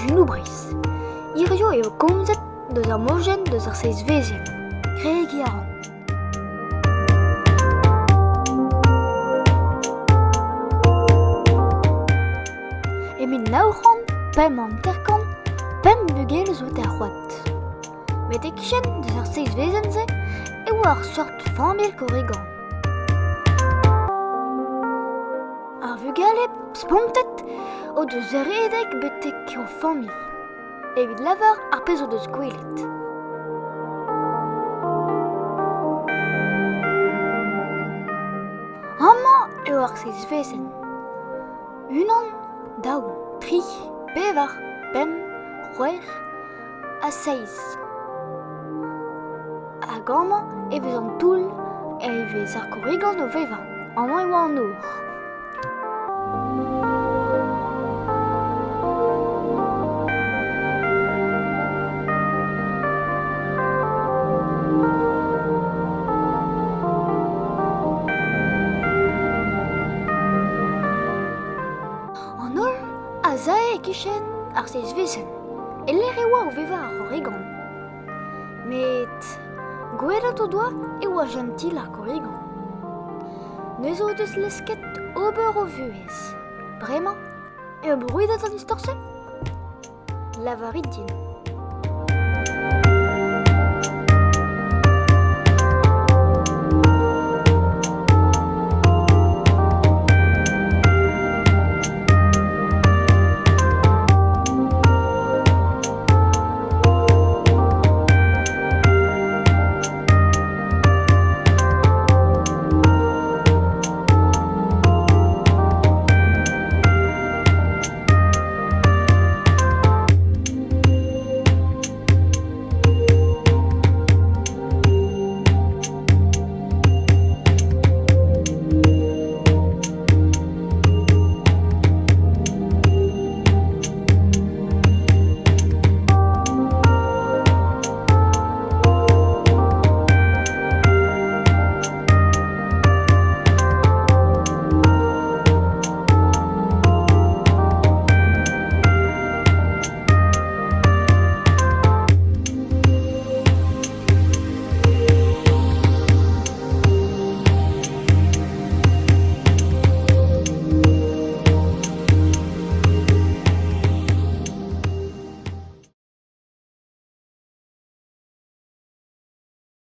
junou bris. Irio eo komzet deus ar mojen deus ar seiz vezien. Kregi a ran. Emin naouc'han, pem an terkan, pem bugel zo ter c'hoat. Met e kichen deus ar seiz vezien ze, e oa ar sort familh korrigan. Ar vugale spontet o deus redek betek o familh. Evit lavar ar pezh o deus gwelet. Amañ eo ar seiz vezien. Unan, daou, tri, pevar, pem, c'hwec'h, a seiz. Hag amañ e vez an toull e vez ar korrigan o vevañ. Amañ e oa an nor. An holl a zae e kichen ar seiz vezien. E lec'h e oa o vevañ ar korrigan. Met gwelet o doa e oa gentil ar korrigan. Ne zo deus lesket ober o vuhez. Bremañ, eo bruidet an istor-se? Lavarit din.